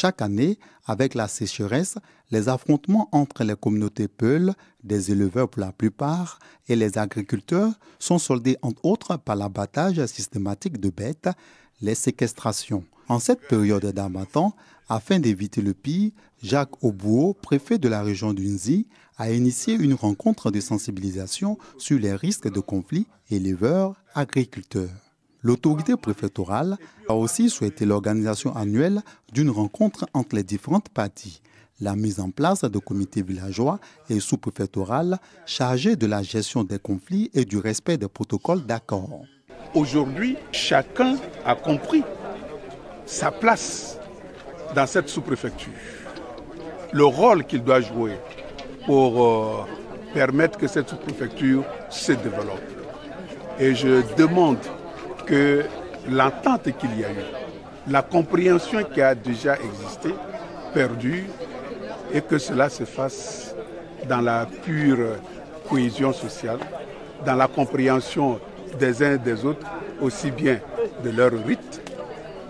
Chaque année, avec la sécheresse, les affrontements entre les communautés Peuls, des éleveurs pour la plupart, et les agriculteurs sont soldés entre autres par l'abattage systématique de bêtes, les séquestrations. En cette période d'harmattan, afin d'éviter le pire, Jacques Obouo, préfet de la région d'Unzi, a initié une rencontre de sensibilisation sur les risques de conflits éleveurs-agriculteurs. L'autorité préfectorale a aussi souhaité l'organisation annuelle d'une rencontre entre les différentes parties, la mise en place de comités villageois et sous-préfectorales chargés de la gestion des conflits et du respect des protocoles d'accord. Aujourd'hui, chacun a compris sa place dans cette sous-préfecture, le rôle qu'il doit jouer pour permettre que cette sous-préfecture se développe. Et je demande que l'entente qu'il y a eu, la compréhension qui a déjà existé, perdure et que cela se fasse dans la pure cohésion sociale, dans la compréhension des uns et des autres, aussi bien de leur rite,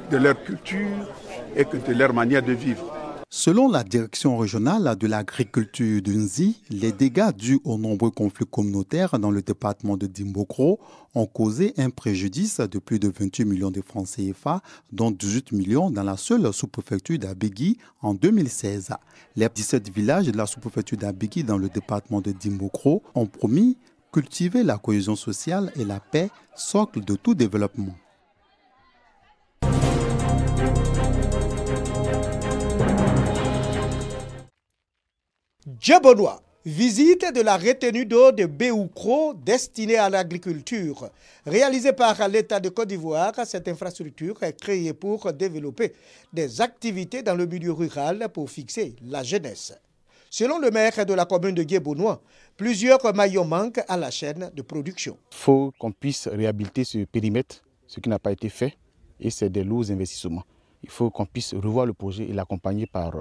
de leur culture et que de leur manière de vivre. Selon la direction régionale de l'agriculture d'Unzi, les dégâts dus aux nombreux conflits communautaires dans le département de Dimbokro ont causé un préjudice de plus de 28 millions de francs CFA, dont 18 millions dans la seule sous-préfecture d'Abegui en 2016. Les 17 villages de la sous-préfecture d'Abegui dans le département de Dimbokro ont promis cultiver la cohésion sociale et la paix, socle de tout développement. Djebonois, visite de la retenue d'eau de Béoukro destinée à l'agriculture. Réalisée par l'État de Côte d'Ivoire, cette infrastructure est créée pour développer des activités dans le milieu rural pour fixer la jeunesse. Selon le maire de la commune de Djebonois, plusieurs maillons manquent à la chaîne de production. Il faut qu'on puisse réhabiliter ce périmètre, ce qui n'a pas été fait, et c'est des lourds investissements. Il faut qu'on puisse revoir le projet et l'accompagner par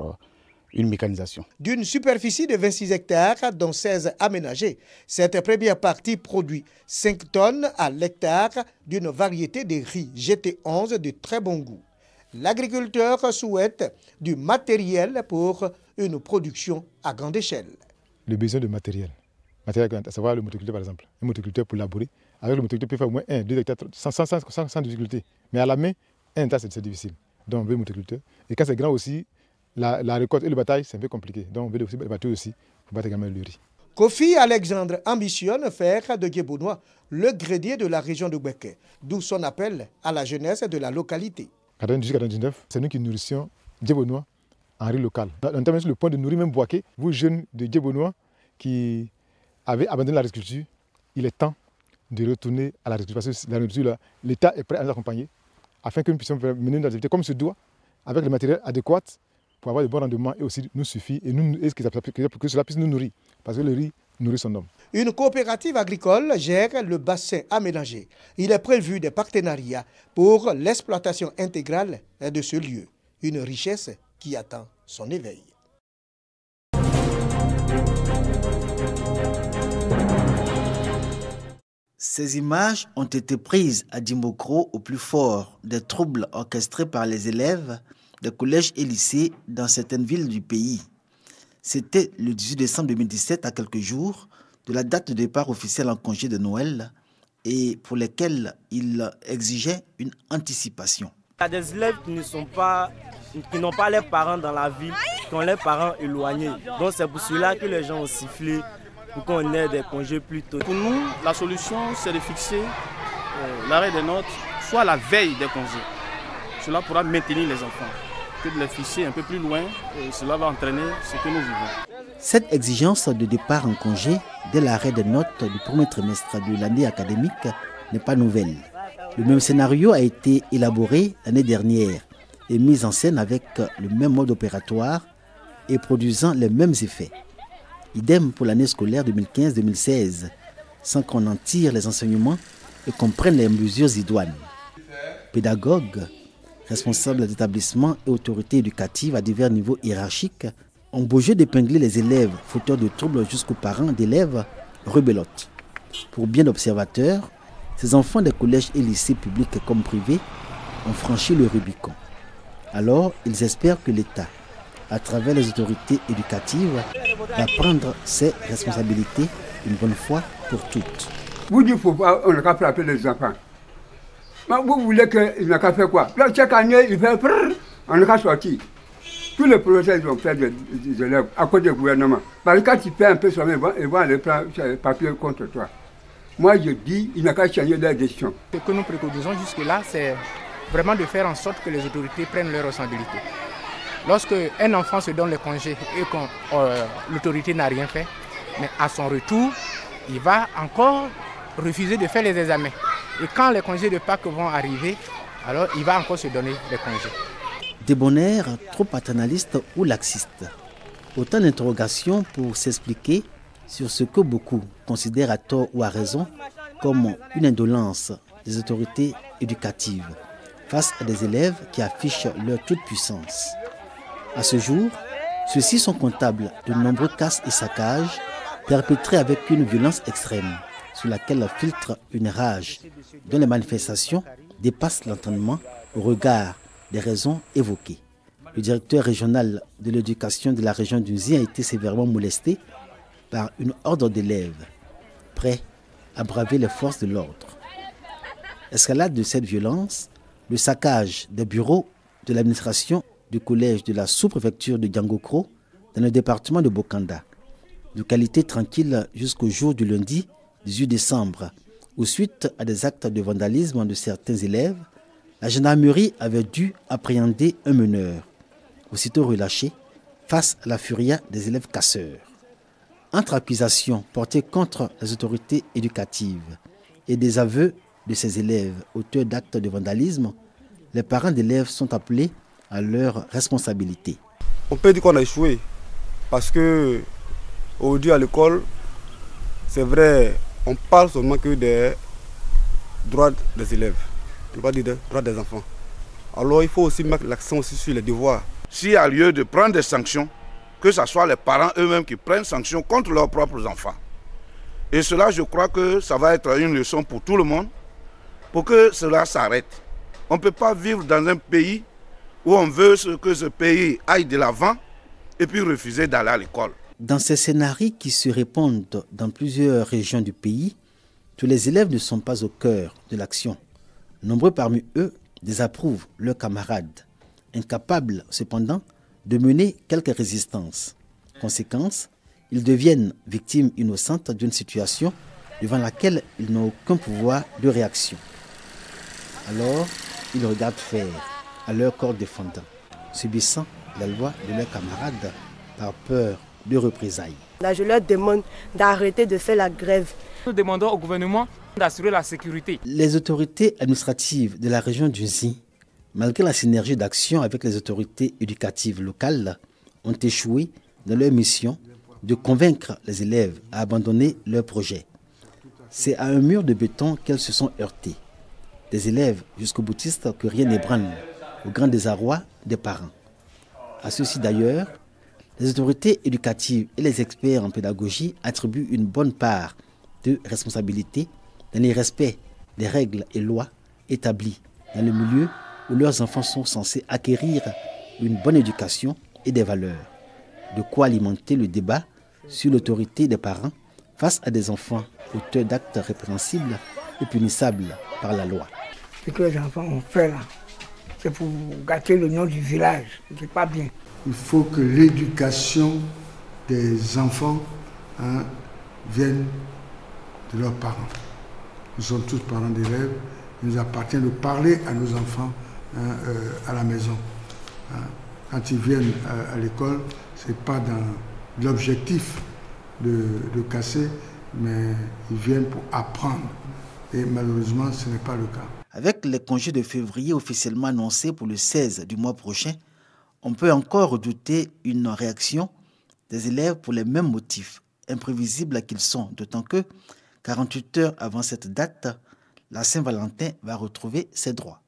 une mécanisation. D'une superficie de 26 hectares, dont 16 aménagés, cette première partie produit 5 tonnes à l'hectare d'une variété de riz GT11 de très bon goût. L'agriculteur souhaite du matériel pour une production à grande échelle. Le besoin de matériel, à savoir le motoculteur par exemple, un motoculteur pour labourer, avec le motoculteur peut faire au moins 1, 2 hectares sans difficulté. Mais à la main, 1 hectare c'est difficile. Donc on veut le motoculteur. Et quand c'est grand aussi, la récolte et le bataille, c'est un peu compliqué. Donc on veut aussi battre aussi pour battre également le riz. Kofi Alexandre ambitionne faire de Djebonois le grenier de la région de Bouaké, d'où son appel à la jeunesse de la localité. 98-99, c'est nous qui nourrissions Djebonois en riz local. On est sur le point de nourrir même Bouaké. Vous jeunes de Djebonois qui avez abandonné l'agriculture, il est temps de retourner à l'agriculture. Parce que l'agriculture, l'État est prêt à nous accompagner afin que nous puissions mener une activité comme se doit, avec le matériel adéquat, pour avoir de bons rendements et aussi nous suffit et que cela puisse nous nourrir. Parce que le riz nourrit son homme. Une coopérative agricole gère le bassin aménagé. Il est prévu des partenariats pour l'exploitation intégrale de ce lieu. Une richesse qui attend son éveil. Ces images ont été prises à Dimbokro au plus fort des troubles orchestrés par les élèves des collèges et lycées dans certaines villes du pays. C'était le 18 décembre 2017, à quelques jours de la date de départ officiel en congé de Noël et pour lesquels il exigeait une anticipation. Il y a des élèves qui n'ont pas leurs parents dans la ville, qui ont leurs parents éloignés. Donc c'est pour cela que les gens ont sifflé pour qu'on ait des congés plus tôt. Pour nous, la solution, c'est de fixer l'arrêt des notes soit la veille des congés. Cela pourra maintenir les enfants. Que de les fixer un peu plus loin, et cela va entraîner ce que nous vivons. Cette exigence de départ en congé dès l'arrêt des notes du premier trimestre de l'année académique n'est pas nouvelle. Le même scénario a été élaboré l'année dernière et mis en scène avec le même mode opératoire et produisant les mêmes effets. Idem pour l'année scolaire 2015-2016, sans qu'on en tire les enseignements et qu'on prenne les mesures idoines. Pédagogues, responsables d'établissements et autorités éducatives à divers niveaux hiérarchiques ont beau jeu d'épingler les élèves fauteurs de troubles jusqu'aux parents d'élèves rebelotes. Pour bien d'observateurs, ces enfants des collèges et lycées publics comme privés ont franchi le Rubicon. Alors, ils espèrent que l'État, à travers les autorités éducatives, va prendre ses responsabilités une bonne fois pour toutes. Vous dites qu'il on n'a qu'à frapper les enfants. Vous voulez qu'il n'a qu'à faire quoi? Là, chaque année, il fait on n'a qu'à sortir. Tous les professeurs ont fait des élèves à cause du gouvernement. Parce que quand tu fais un peu sommet, ils vont aller prendre le papier contre toi. Moi, je dis, il n'a qu'à changer leur décision. Ce que nous préconisons jusque-là, c'est vraiment de faire en sorte que les autorités prennent leurs responsabilités. Lorsque un enfant se donne le congé et que l'autorité n'a rien fait, mais à son retour, il va encore refuser de faire les examens. Et quand les congés de Pâques vont arriver, alors il va encore se donner les congés. Débonnaire, trop paternaliste ou laxiste. Autant d'interrogations pour s'expliquer sur ce que beaucoup considèrent à tort ou à raison comme une indolence des autorités éducatives face à des élèves qui affichent leur toute-puissance. À ce jour, ceux-ci sont comptables de nombreux casses et saccages perpétrés avec une violence extrême sur laquelle filtre une rage dont les manifestations dépassent l'entendement au regard des raisons évoquées. Le directeur régional de l'éducation de la région d'Unzi a été sévèrement molesté par une horde d'élèves prêts à braver les forces de l'ordre. Escalade de cette violence, le saccage des bureaux de l'administration du collège de la sous-préfecture de Diangokro dans le département de Bokanda. De qualité tranquille jusqu'au jour du lundi 18 décembre, où suite à des actes de vandalisme de certains élèves, la gendarmerie avait dû appréhender un meneur, aussitôt relâché, face à la furia des élèves casseurs. Entre accusations portées contre les autorités éducatives et des aveux de ces élèves auteurs d'actes de vandalisme, les parents d'élèves sont appelés à leur responsabilité. On peut dire qu'on a échoué parce que aujourd'hui à l'école, c'est vrai, on parle seulement que des droits des élèves, on ne peut pas dire des droits des enfants. Alors il faut aussi mettre l'accent aussi sur les devoirs. S'il y a lieu de prendre des sanctions, que ce soit les parents eux-mêmes qui prennent sanctions contre leurs propres enfants. Et cela, je crois que ça va être une leçon pour tout le monde, pour que cela s'arrête. On ne peut pas vivre dans un pays où on veut que ce pays aille de l'avant et puis refuser d'aller à l'école. Dans ces scénarios qui se répandent dans plusieurs régions du pays, tous les élèves ne sont pas au cœur de l'action. Nombreux parmi eux désapprouvent leurs camarades, incapables cependant de mener quelque résistance. Conséquence, ils deviennent victimes innocentes d'une situation devant laquelle ils n'ont aucun pouvoir de réaction. Alors, ils regardent faire à leur corps défendant, subissant la loi de leurs camarades par peur de représailles. Là, je leur demande d'arrêter de faire la grève. Nous demandons au gouvernement d'assurer la sécurité. Les autorités administratives de la région d'Unzi, malgré la synergie d'action avec les autorités éducatives locales, ont échoué dans leur mission de convaincre les élèves à abandonner leur projet. C'est à un mur de béton qu'elles se sont heurtées. Des élèves jusqu'aux boutistes que rien n'ébranle, au grand désarroi des parents. À ceci d'ailleurs, les autorités éducatives et les experts en pédagogie attribuent une bonne part de responsabilité dans le respect des règles et lois établies dans le milieu où leurs enfants sont censés acquérir une bonne éducation et des valeurs. De quoi alimenter le débat sur l'autorité des parents face à des enfants auteurs d'actes répréhensibles et punissables par la loi. Ce que les enfants ont fait là, c'est pour gâter le nom du village. C'est pas bien. Il faut que l'éducation des enfants vienne de leurs parents. Nous sommes tous parents d'élèves. Il nous appartient de parler à nos enfants à la maison. Quand ils viennent à l'école, ce n'est pas dans l'objectif de casser, mais ils viennent pour apprendre. Et malheureusement, ce n'est pas le cas. Avec les congés de février officiellement annoncés pour le 16 du mois prochain, on peut encore redouter une réaction des élèves pour les mêmes motifs, imprévisibles qu'ils sont, d'autant que 48 heures avant cette date, la Saint-Valentin va retrouver ses droits.